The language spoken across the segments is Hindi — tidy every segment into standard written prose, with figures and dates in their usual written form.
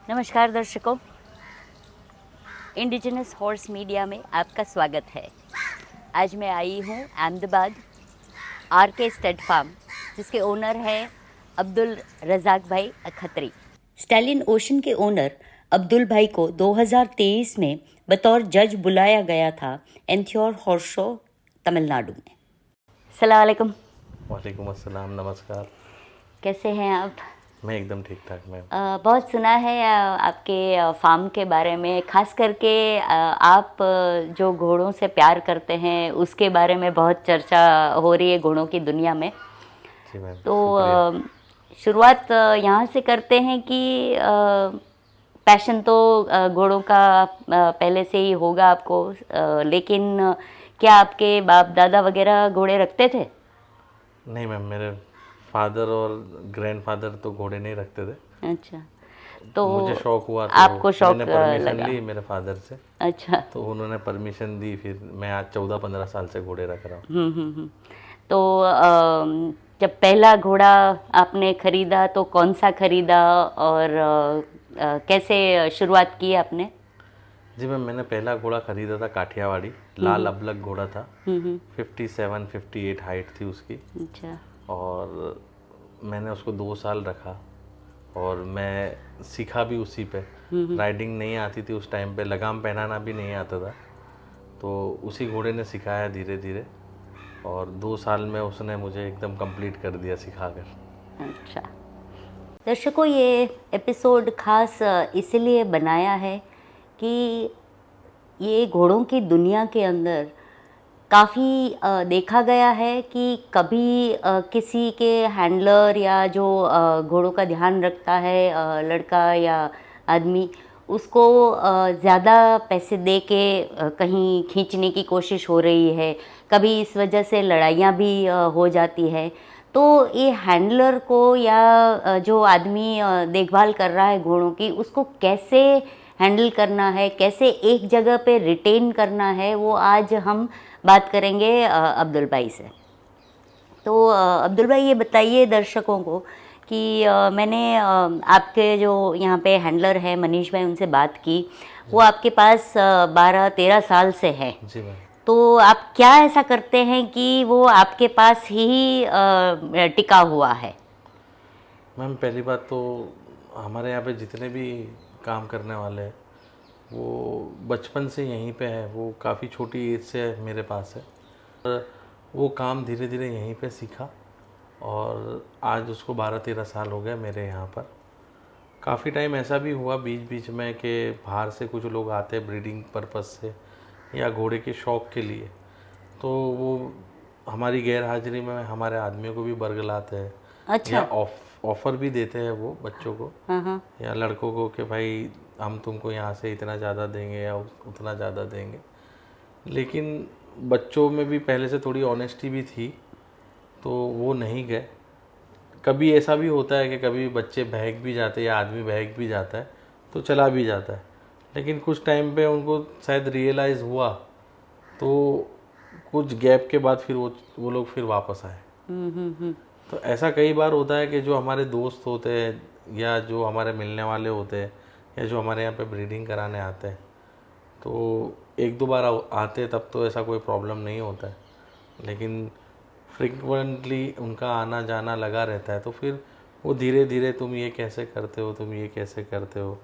नमस्कार दर्शकों, इंडिजिनस हॉर्स मीडिया में आपका स्वागत है। आज मैं आई हूँ अहमदाबाद आरके स्टड फार्म, जिसके ओनर हैं अब्दुल रज़ाक भाई खत्री। स्टैलियन ओशन के ओनर अब्दुल भाई को 2023 में बतौर जज बुलाया गया था एंथ्योर हॉर्स शो तमिलनाडु में। अस्सलाम वालेकुम। वालेकुम अस्सलाम, नमस्कार। कैसे हैं आप? मैं एकदम ठीक ठाक मैम। बहुत सुना है आपके फार्म के बारे में, खास करके आप जो घोड़ों से प्यार करते हैं उसके बारे में बहुत चर्चा हो रही है घोड़ों की दुनिया में। जी मैम, तो शुक्रिया। शुरुआत यहाँ से करते हैं कि पैशन तो घोड़ों का पहले से ही होगा आपको, लेकिन क्या आपके बाप दादा वगैरह घोड़े रखते थे? नहीं मैम, मेरे फादर और ग्रैंडफादर तो घोड़े नहीं रखते थे। अच्छा, तो मुझे शौक हुआ तो आपको शौक मैंने परमिशन लगा? ली मेरे फादर से। अच्छा। तो उन्होंने परमिशन दी, फिर मैं आज 14-15 साल से घोड़े रख रहा हूँ। तो जब पहला घोड़ा आपने खरीदा तो कौन सा खरीदा और कैसे शुरुआत की आपने? जी मैम, मैंने पहला घोड़ा खरीदा था काठियावाड़ी, लाल अबलग घोड़ा था। 57-58 हाइट थी उसकी। अच्छा। और मैंने उसको 2 साल रखा और मैं सीखा भी उसी पे। राइडिंग नहीं आती थी उस टाइम पे, लगाम पहनाना भी नहीं आता था, तो उसी घोड़े ने सिखाया धीरे धीरे, और 2 साल में उसने मुझे एकदम कंप्लीट कर दिया सिखाकर। अच्छा दर्शकों, ये एपिसोड खास इसलिए बनाया है कि ये घोड़ों की दुनिया के अंदर काफ़ी देखा गया है कि कभी किसी के हैंडलर या जो घोड़ों का ध्यान रखता है, लड़का या आदमी, उसको ज़्यादा पैसे दे के कहीं खींचने की कोशिश हो रही है। कभी इस वजह से लड़ाइयाँ भी हो जाती है। तो ये हैंडलर को या जो आदमी देखभाल कर रहा है घोड़ों की, उसको कैसे हैंडल करना है, कैसे एक जगह पे रिटेन करना है, वो आज हम बात करेंगे अब्दुल भाई से। तो अब्दुल भाई, ये बताइए दर्शकों को कि मैंने आपके जो यहाँ पे हैंडलर है मनीष भाई, उनसे बात की। वो आपके पास 12-13 साल से है। जी मैम। तो आप क्या ऐसा करते हैं कि वो आपके पास ही टिका हुआ है? मैम, पहली बात तो हमारे यहाँ पे जितने भी काम करने वाले हैं वो बचपन से यहीं पे है। वो काफ़ी छोटी एज से मेरे पास है, और वो काम धीरे धीरे यहीं पे सीखा, और आज उसको 12-13 साल हो गए मेरे यहाँ पर। काफ़ी टाइम ऐसा भी हुआ बीच बीच में कि बाहर से कुछ लोग आते ब्रीडिंग पर्पस से या घोड़े के शौक़ के लिए, तो वो हमारी गैर हाजिरी में हमारे आदमियों को भी बरगलाते हैं। अच्छा। या ऑफ़र भी देते हैं वो बच्चों को या लड़कों को कि भाई हम तुमको यहाँ से इतना ज़्यादा देंगे या उतना ज़्यादा देंगे। लेकिन बच्चों में भी पहले से थोड़ी ऑनेस्टी भी थी, तो वो नहीं गए। कभी ऐसा भी होता है कि कभी बच्चे बहक भी जाते हैं या आदमी बहक भी जाता है तो चला भी जाता है, लेकिन कुछ टाइम पे उनको शायद रियलाइज़ हुआ, तो कुछ गैप के बाद फिर वो लोग फिर वापस आए। तो ऐसा कई बार होता है कि जो हमारे दोस्त होते हैं या जो हमारे मिलने वाले होते हैं या जो हमारे यहाँ पे ब्रीडिंग कराने आते हैं, तो 1-2 बार आते हैं तब तो ऐसा कोई प्रॉब्लम नहीं होता है, लेकिन फ्रिक्वेंटली उनका आना जाना लगा रहता है, तो फिर वो धीरे धीरे तुम ये कैसे करते हो, तुम ये कैसे करते हो,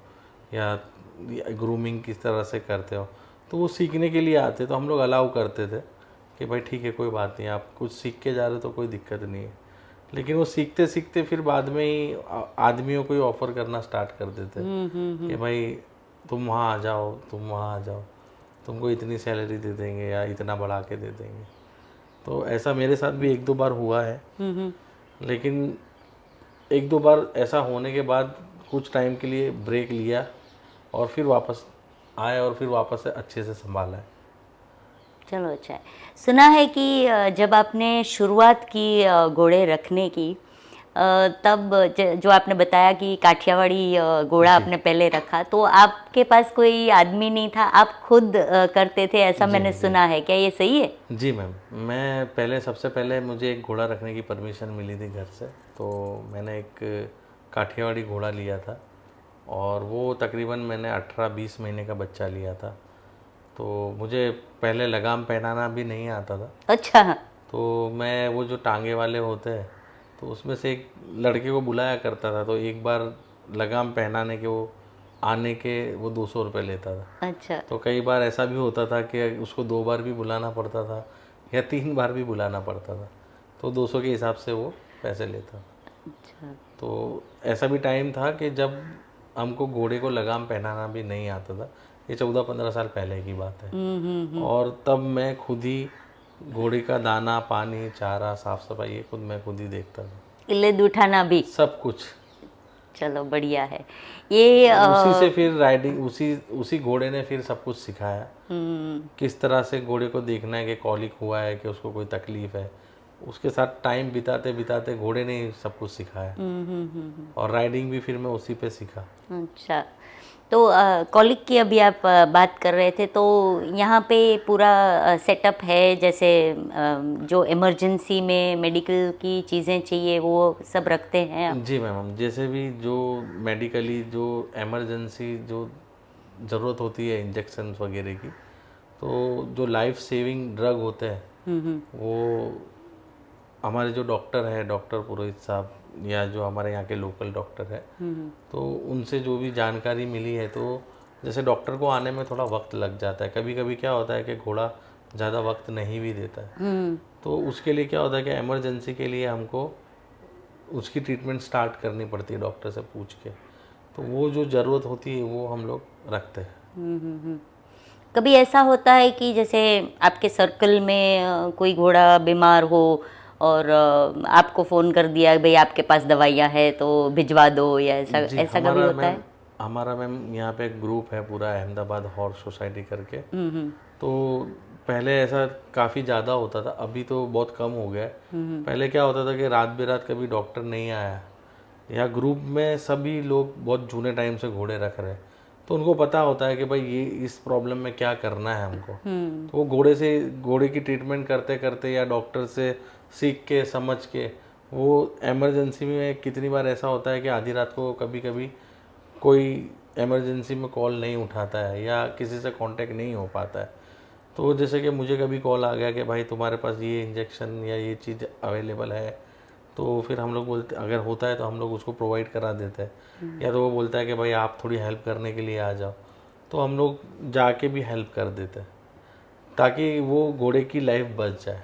या ग्रूमिंग किस तरह से करते हो, तो वो सीखने के लिए आते। तो हम लोग अलाउ करते थे कि भाई ठीक है, कोई बात नहीं, आप कुछ सीख के जा रहे हो तो कोई दिक्कत नहीं है। लेकिन वो सीखते सीखते फिर बाद में ही आदमियों को ही ऑफ़र करना स्टार्ट कर देते कि भाई तुम वहाँ आ जाओ, तुम वहाँ आ जाओ, तुमको इतनी सैलरी दे देंगे या इतना बढ़ा के दे देंगे। तो ऐसा मेरे साथ भी 1-2 बार हुआ है। लेकिन 1-2 बार ऐसा होने के बाद कुछ टाइम के लिए ब्रेक लिया और फिर वापस आए और फिर वापस से अच्छे से संभाला है। चलो अच्छा है। सुना है कि जब आपने शुरुआत की घोड़े रखने की, तब जो आपने बताया कि काठियावाड़ी घोड़ा आपने पहले रखा, तो आपके पास कोई आदमी नहीं था, आप खुद करते थे, ऐसा मैंने सुना है। क्या ये सही है? जी मैम, मैं पहले सबसे पहले मुझे एक घोड़ा रखने की परमिशन मिली थी घर से, तो मैंने एक काठियावाड़ी घोड़ा लिया था और वो तकरीबन मैंने 18-20 महीने का बच्चा लिया था। तो मुझे पहले लगाम पहनाना भी नहीं आता था। अच्छा। तो मैं वो जो टांगे वाले होते हैं तो उसमें से एक लड़के को बुलाया करता था। तो एक बार लगाम पहनाने के वो आने के वो 200 रुपये लेता था। अच्छा। तो कई बार ऐसा भी होता था कि उसको 2 बार भी बुलाना पड़ता था या 3 बार भी बुलाना पड़ता था, तो 200 के हिसाब से वो पैसे लेता था। अच्छा। तो ऐसा भी टाइम था कि जब हमको घोड़े को लगाम पहनाना भी नहीं आता था। ये 14-15 साल पहले की बात है। और तब मैं खुद ही घोड़े का दाना, पानी, चारा, साफ सफाई ये मैं खुद ही देखता था, इल्ले उठाना भी सब कुछ। चलो बढ़िया है ये। उसी से फिर राइडिंग, उसी घोड़े ने फिर सब कुछ सिखाया, किस तरह से घोड़े को देखना है कि कॉलिक हुआ है, कि उसको कोई तकलीफ है। उसके साथ टाइम बिताते बिताते घोड़े ने ही सब कुछ सिखाया। और राइडिंग भी फिर मैं उसी पे सीखा। अच्छा। तो कॉलिक की अभी आप बात कर रहे थे, तो यहाँ पे पूरा सेटअप है, जैसे जो इमरजेंसी में मेडिकल की चीज़ें चाहिए वो सब रखते हैं आप? जी मैम, जैसे भी जो मेडिकली जो इमरजेंसी जो ज़रूरत होती है इंजेक्शन वगैरह की, तो जो लाइफ सेविंग ड्रग होते हैं वो हमारे जो डॉक्टर है, डॉक्टर पुरोहित साहब, या जो हमारे यहाँ के लोकल डॉक्टर है, तो उनसे जो भी जानकारी मिली है, तो जैसे डॉक्टर को आने में थोड़ा वक्त लग जाता है। कभी कभी क्या होता है कि घोड़ा ज़्यादा वक्त नहीं भी देता है, तो उसके लिए क्या होता है कि इमरजेंसी के लिए हमको उसकी ट्रीटमेंट स्टार्ट करनी पड़ती है डॉक्टर से पूछ के। तो वो जो ज़रूरत होती है वो हम लोग रखते हैं। कभी ऐसा होता है कि जैसे आपके सर्कल में कोई घोड़ा बीमार हो और आपको फ़ोन कर दिया भाई आपके पास दवाइयाँ है तो भिजवा दो, या ऐसा कभी होता है? हमारा मैम यहाँ पे एक ग्रुप है पूरा, अहमदाबाद हॉर्स सोसाइटी करके। तो पहले ऐसा काफ़ी ज़्यादा होता था, अभी तो बहुत कम हो गया है। पहले क्या होता था कि रात बेरात कभी डॉक्टर नहीं आया, या ग्रुप में सभी लोग बहुत जूने टाइम से घोड़े रख रहे हैं, तो उनको पता होता है कि भाई ये इस प्रॉब्लम में क्या करना है हमको। तो वो घोड़े की ट्रीटमेंट करते करते या डॉक्टर से सीख के समझ के, वो इमरजेंसी में कितनी बार ऐसा होता है कि आधी रात को कभी कभी कोई इमरजेंसी में कॉल नहीं उठाता है या किसी से कांटेक्ट नहीं हो पाता है। तो जैसे कि मुझे कभी कॉल आ गया कि भाई तुम्हारे पास ये इंजेक्शन या ये चीज़ अवेलेबल है, तो फिर हम लोग बोलते अगर होता है तो हम लोग उसको प्रोवाइड करा देते हैं। या तो वो बोलता है कि भाई आप थोड़ी हेल्प करने के लिए आ जाओ, तो हम लोग जाके भी हेल्प कर देते हैं ताकि वो घोड़े की लाइफ बच जाए।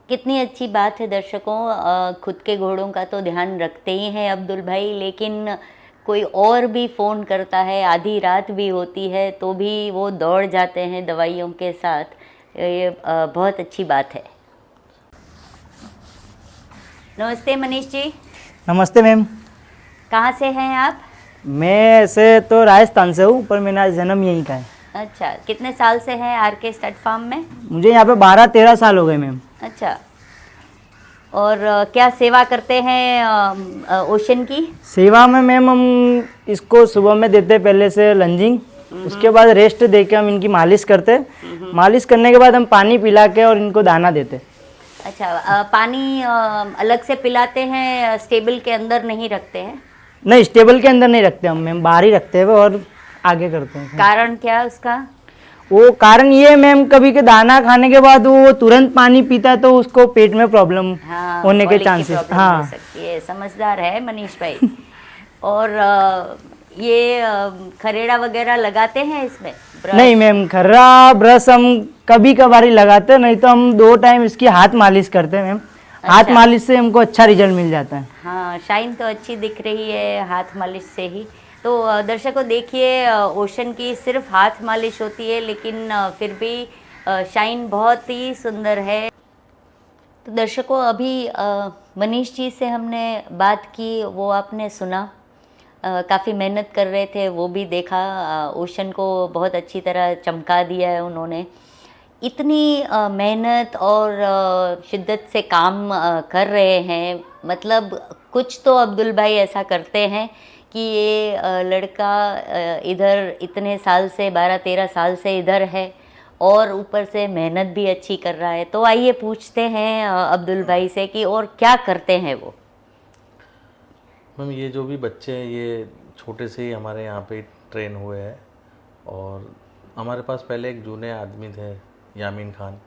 कितनी अच्छी बात है। दर्शकों, खुद के घोड़ों का तो ध्यान रखते ही हैं अब्दुल भाई, लेकिन कोई और भी फ़ोन करता है, आधी रात भी होती है तो भी वो दौड़ जाते हैं दवाइयों के साथ। ये बहुत अच्छी बात है। नमस्ते मनीष जी। नमस्ते मैम। कहाँ से हैं आप? मैं ऐसे तो राजस्थान से हूँ, पर मेरा जन्म यहीं का है। अच्छा, कितने साल से हैं आरके स्टड फार्म में? मुझे यहाँ पे 12-13 साल हो गए मैम। अच्छा, और क्या सेवा करते हैं ओशन की? सेवा में मैम हम इसको सुबह में देते पहले से लंजिंग, उसके बाद रेस्ट देके हम इनकी मालिश करते। मालिश करने के बाद हम पानी पिला के और इनको दाना देते। अच्छा, पानी अलग से पिलाते हैं, स्टेबल के अंदर नहीं रखते हैं? नहीं, स्टेबल के अंदर नहीं रखते हम मैम, बाहर ही रखते हैं और आगे करते हैं। कारण क्या है उसका? वो कारण ये मैम, कभी के दाना खाने के बाद वो तुरंत पानी पीता है तो उसको पेट में प्रॉब्लम होने के चांसेस। हाँ, ये समझदार है मनीष भाई। और ये खरेड़ा वगैरह लगाते हैं इसमें? नहीं मैम, खर्रा ब्रश हम कभी कभार ही लगाते हैं, नहीं तो हम 2 टाइम इसकी हाथ मालिश करते हैं मैम। हाथ मालिश से हमको अच्छा रिजल्ट मिल जाता है। हाँ, शाइन तो अच्छी दिख रही है हाथ मालिश से ही। तो दर्शकों देखिए, ओशन की सिर्फ हाथ मालिश होती है, लेकिन फिर भी शाइन बहुत ही सुंदर है। तो दर्शकों, अभी मनीष जी से हमने बात की, वो आपने सुना, काफ़ी मेहनत कर रहे थे, वो भी देखा। ओशन को बहुत अच्छी तरह चमका दिया है उन्होंने। इतनी मेहनत और शिद्दत से काम कर रहे हैं, मतलब कुछ तो अब्दुल भाई ऐसा करते हैं कि ये लड़का इधर इतने साल से 12-13 साल से इधर है और ऊपर से मेहनत भी अच्छी कर रहा है। तो आइए पूछते हैं अब्दुल भाई से कि और क्या करते हैं वो। मैम ये जो भी बच्चे हैं ये छोटे से ही हमारे यहाँ पे ट्रेन हुए हैं, और हमारे पास पहले एक जूने आदमी थे यामीन खान,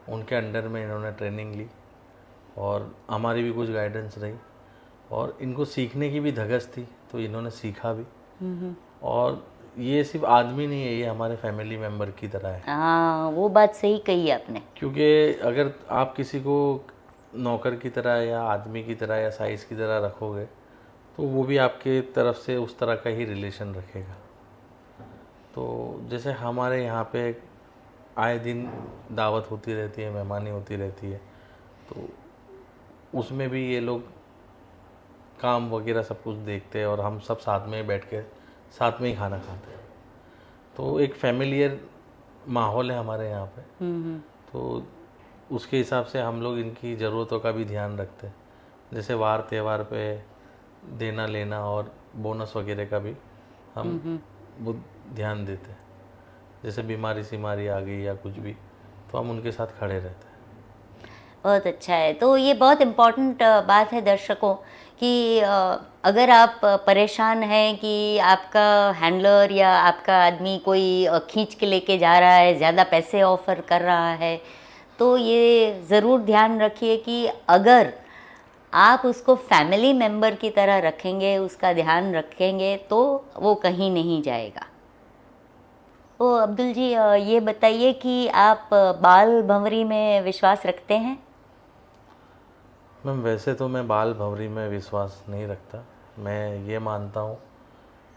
उनके अंडर में इन्होंने ट्रेनिंग ली और हमारी भी कुछ गाइडेंस रही, और इनको सीखने की भी धगस थी तो इन्होंने सीखा भी। और ये सिर्फ आदमी नहीं है, ये हमारे फैमिली मेम्बर की तरह है। हाँ, वो बात सही कही आपने। क्योंकि अगर आप किसी को नौकर की तरह या आदमी की तरह या साइज की तरह रखोगे तो वो भी आपके तरफ से उस तरह का ही रिलेशन रखेगा। तो जैसे हमारे यहाँ पे आए दिन दावत होती रहती है, मेहमानी होती रहती है, तो उसमें भी ये लोग काम वगैरह सब कुछ देखते हैं और हम सब साथ में बैठ के साथ में ही खाना खाते हैं। तो एक फैमिलियर माहौल है हमारे यहाँ पे। तो उसके हिसाब से हम लोग इनकी ज़रूरतों का भी ध्यान रखते हैं, जैसे वार त्यौहार पे देना लेना और बोनस वगैरह का भी हम बहुत ध्यान देते हैं। जैसे बीमारी सीमारी आ गई या कुछ भी तो हम उनके साथ खड़े रहते हैं। बहुत अच्छा है। तो ये बहुत इम्पोर्टेंट बात है दर्शकों कि अगर आप परेशान हैं कि आपका हैंडलर या आपका आदमी कोई खींच के लेके जा रहा है, ज़्यादा पैसे ऑफ़र कर रहा है, तो ये ज़रूर ध्यान रखिए कि अगर आप उसको फैमिली मेम्बर की तरह रखेंगे, उसका ध्यान रखेंगे, तो वो कहीं नहीं जाएगा। तो अब्दुल जी ये बताइए कि आप बाल भंवरी में विश्वास रखते हैं? मैम वैसे तो मैं बाल भंवरी में विश्वास नहीं रखता। मैं ये मानता हूँ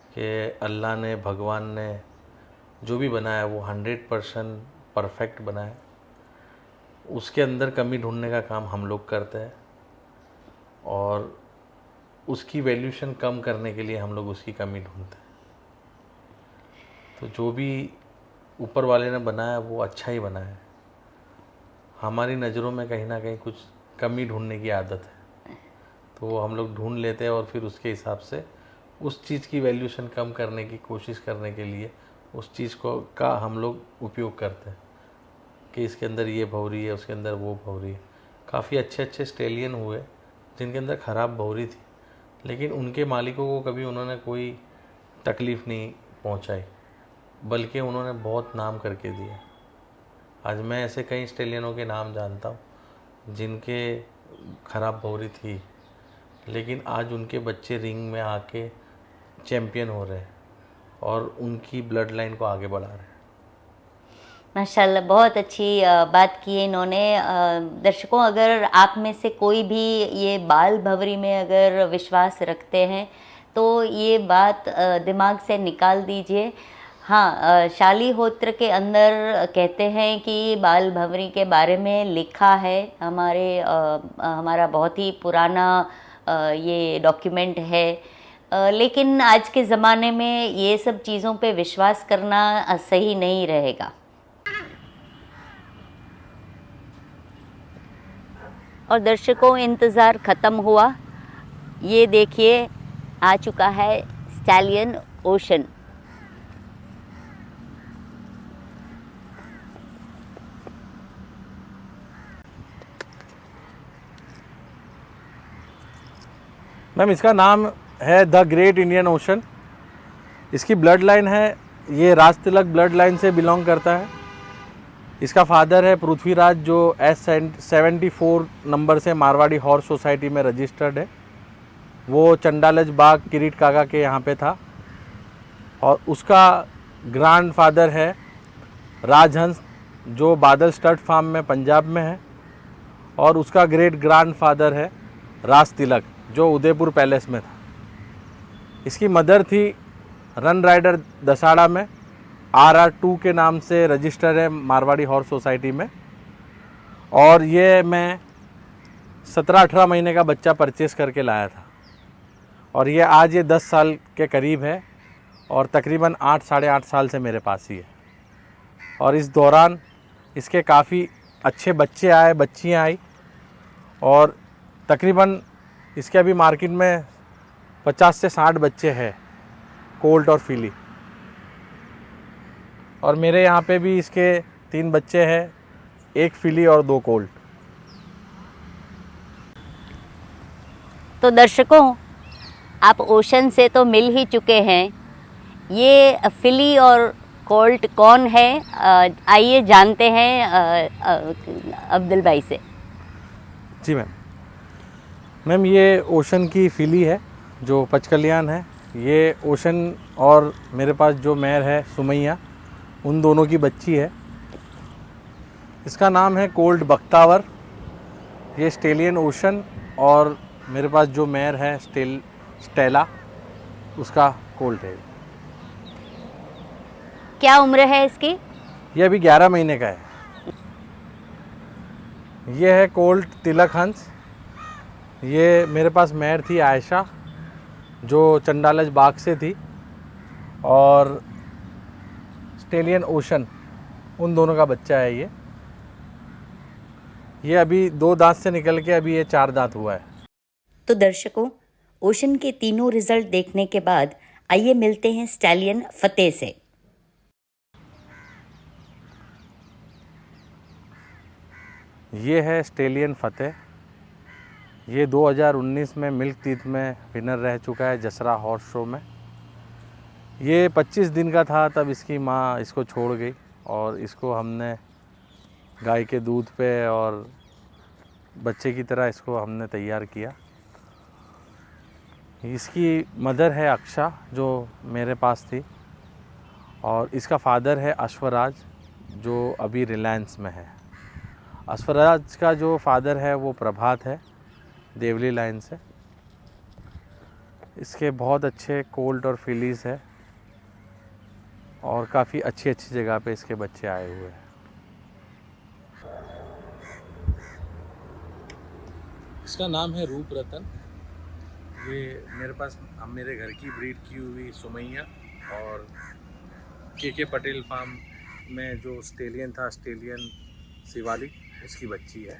कि अल्लाह ने, भगवान ने जो भी बनाया वो 100% परफेक्ट बनाया। उसके अंदर कमी ढूंढने का काम हम लोग करते हैं और उसकी वैल्यूशन कम करने के लिए हम लोग उसकी कमी ढूंढते हैं। तो जो भी ऊपर वाले ने बनाया वो अच्छा ही बनाया है। हमारी नज़रों में कहीं ना कहीं कुछ कमी ढूंढने की आदत है, तो वो हम लोग ढूंढ लेते हैं और फिर उसके हिसाब से उस चीज़ की वैल्यूशन कम करने की कोशिश करने के लिए उस चीज़ को का हम लोग उपयोग करते हैं कि इसके अंदर ये भौरी है, उसके अंदर वो भौरी है। काफ़ी अच्छे अच्छे स्टेलियन हुए जिनके अंदर ख़राब भौरी थी, लेकिन उनके मालिकों को कभी उन्होंने कोई तकलीफ़ नहीं पहुंचाई, बल्कि उन्होंने बहुत नाम करके दिया। आज मैं ऐसे कई स्टेलियनों के नाम जानता हूँ जिनके ख़राब भौरी थी, लेकिन आज उनके बच्चे रिंग में आके चैम्पियन हो रहे हैं और उनकी ब्लड लाइन को आगे बढ़ा रहे हैं। माशाल्लाह, बहुत अच्छी बात की है इन्होंने। दर्शकों, अगर आप में से कोई भी ये बाल भंवरी में अगर विश्वास रखते हैं तो ये बात दिमाग से निकाल दीजिए। हाँ, शालीहोत्र के अंदर कहते हैं कि बाल भंवरी के बारे में लिखा है। हमारा बहुत ही पुराना ये डॉक्यूमेंट है, लेकिन आज के ज़माने में ये सब चीज़ों पे विश्वास करना सही नहीं रहेगा। और दर्शकों, इंतज़ार ख़त्म हुआ। ये देखिए, आ चुका है स्टैलियन ओशन। मैम इसका नाम है द ग्रेट इंडियन ओशन। इसकी ब्लड लाइन है, ये राजतिलक ब्लड लाइन से बिलोंग करता है। इसका फादर है पृथ्वीराज, जो S74 नंबर से मारवाड़ी हॉर्स सोसाइटी में रजिस्टर्ड है। वो चंडालज बाग किरीट काका के यहाँ पे था। और उसका ग्रैंड फादर है राजहंस, जो बादल स्टड फार्म में पंजाब में है। और उसका ग्रेट ग्रैंड फादर है राज तिलक, जो उदयपुर पैलेस में था। इसकी मदर थी रन राइडर दसाड़ा में, RR2 के नाम से रजिस्टर है मारवाड़ी हॉर्स सोसाइटी में। और ये मैं 17-18 महीने का बच्चा परचेस करके लाया था और ये आज ये 10 साल के करीब है और तकरीबन 8-8.5 साल से मेरे पास ही है। और इस दौरान इसके काफ़ी अच्छे बच्चे आए, बच्चियाँ आई और तकरीबन इसके अभी मार्केट में 50 से 60 बच्चे हैं, कोल्ट और फिली। और मेरे यहाँ पे भी इसके 3 बच्चे हैं, 1 फिली और 2 कोल्ट। तो दर्शकों, आप ओशन से तो मिल ही चुके हैं, ये फिली और कोल्ट कौन है, आइए जानते हैं अब्दुल भाई से। जी मैम ये ओशन की फिली है जो पचकल्याण है। ये ओशन और मेरे पास जो मैर है सुमैया, उन दोनों की बच्ची है। इसका नाम है कोल्ट बख्तावर। ये स्टेलियन ओशन और मेरे पास जो मैर है स्टेला, उसका कोल्ट है। क्या उम्र है इसकी? ये अभी 11 महीने का है। ये है कोल्ट तिलक हंस। ये मेरे पास मैर थी आयशा, जो चंडालज बाग से थी, और स्टेलियन ओशन, उन दोनों का बच्चा है ये अभी 2 दांत से निकल के अभी ये 4 दांत हुआ है। तो दर्शकों, ओशन के तीनों रिजल्ट देखने के बाद आइए मिलते हैं स्टैलियन फतेह से। ये है स्टेलियन फतेह। ये 2019 में मिल्क टीथ में विनर रह चुका है जसरा हॉर्स शो में। ये 25 दिन का था तब इसकी माँ इसको छोड़ गई और इसको हमने गाय के दूध पे और बच्चे की तरह इसको हमने तैयार किया। इसकी मदर है अक्षा जो मेरे पास थी, और इसका फादर है अश्वराज जो अभी रिलायंस में है। अश्वराज का जो फादर है वो प्रभात है, देवली लाइन से। इसके बहुत अच्छे कोल्ट और फिलीज है और काफ़ी अच्छी अच्छी जगह पे इसके बच्चे आए हुए हैं। इसका नाम है रूप रतन। ये मेरे पास मेरे घर की ब्रीड की हुई सुमैया और के पटेल फार्म में जो स्टेलियन था, स्टेलियन शिवालिक, उसकी बच्ची है।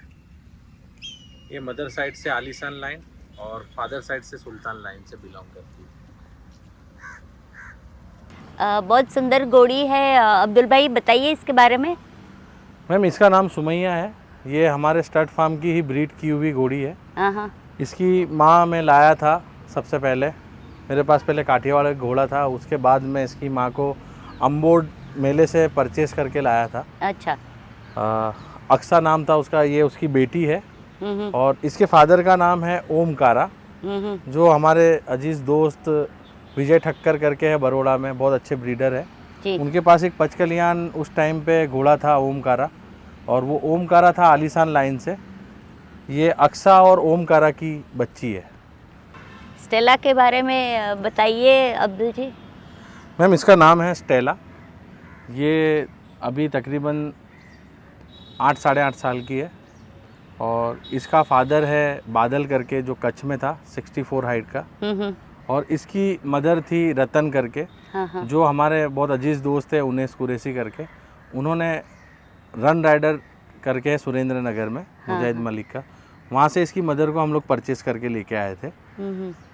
ये मदर साइड से आलीशान लाइन और फादर साइड से सुल्तान लाइन से बिलोंग करती है। बहुत सुंदर घोड़ी है। अब्दुल भाई बताइए इसके बारे में। मैम इसका नाम सुमैया है। ये हमारे स्टड फार्म की ही ब्रीड की हुई घोड़ी है। हाँ। इसकी माँ मैं लाया था सबसे पहले। मेरे पास पहले काठियावाड़ का घोड़ा था, उसके बाद मैं इसकी माँ को अम्बोड मेले से परचेस करके लाया था। अच्छा। अक्सा नाम था उसका। ये उसकी बेटी है। और इसके फादर का नाम है ओमकारा, जो हमारे अजीज़ दोस्त विजय ठक्कर करके है बरोड़ा में, बहुत अच्छे ब्रीडर है जी। उनके पास एक पचकल्याण उस टाइम पे घोड़ा था ओमकारा, और वो ओमकारा था आलीशान लाइन से। ये अक्सा और ओमकारा की बच्ची है। स्टेला के बारे में बताइए अब्दुल जी। मैम इसका नाम है स्टेला। ये अभी तकरीबन 8 साढ़े 8 साल की है, और इसका फादर है बादल करके जो कच्छ में था, 64 हाइट का। और इसकी मदर थी रतन करके, जो हमारे बहुत अजीज़ दोस्त है उनेस कुरैशी करके। उन्होंने रन राइडर करके है सुरेंद्र नगर में, मुजाहिद मलिक का, वहाँ से इसकी मदर को हम लोग परचेस करके लेके आए थे।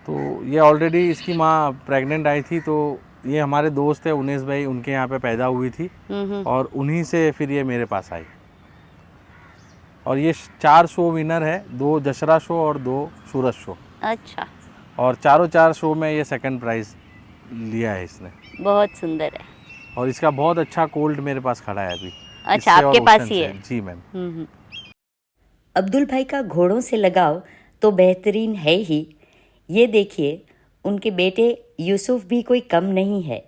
तो ये ऑलरेडी इसकी माँ प्रेग्नेंट आई थी, तो ये हमारे दोस्त है उनेस भाई, उनके यहाँ पे पैदा हुई थी, और उन्हीं से फिर ये मेरे पास आई। और ये 4 शो विनर है, 2 दशहरा शो और 2 सूरज शो। अच्छा। और चारों 4 शो में ये सेकंड प्राइज़ लिया है इसने। बहुत सुंदर है। और इसका बहुत अच्छा कोल्ड मेरे पास खड़ा है अभी। अच्छा, आपके पास ही है? जी मैम। अब्दुल भाई का घोड़ों से लगाव तो बेहतरीन है ही। ये देखिए, उनके बेटे यूसुफ भी कोई कम नहीं है।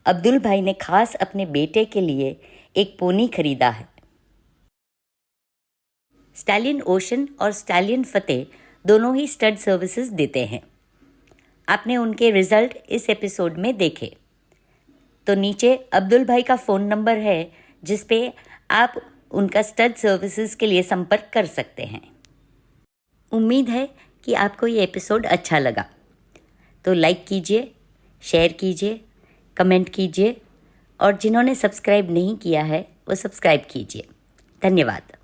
अब्दुल भाई ने खास अपने बेटे के लिए एक पोनी खरीदा है। स्टैलियन ओशन और स्टैलियन फतेह दोनों ही स्टड सर्विसेज देते हैं। आपने उनके रिजल्ट इस एपिसोड में देखे, तो नीचे अब्दुल भाई का फ़ोन नंबर है जिस पे आप उनका स्टड सर्विसेज के लिए संपर्क कर सकते हैं। उम्मीद है कि आपको ये एपिसोड अच्छा लगा, तो लाइक कीजिए, शेयर कीजिए, कमेंट कीजिए, और जिन्होंने सब्सक्राइब नहीं किया है वो सब्सक्राइब कीजिए। धन्यवाद।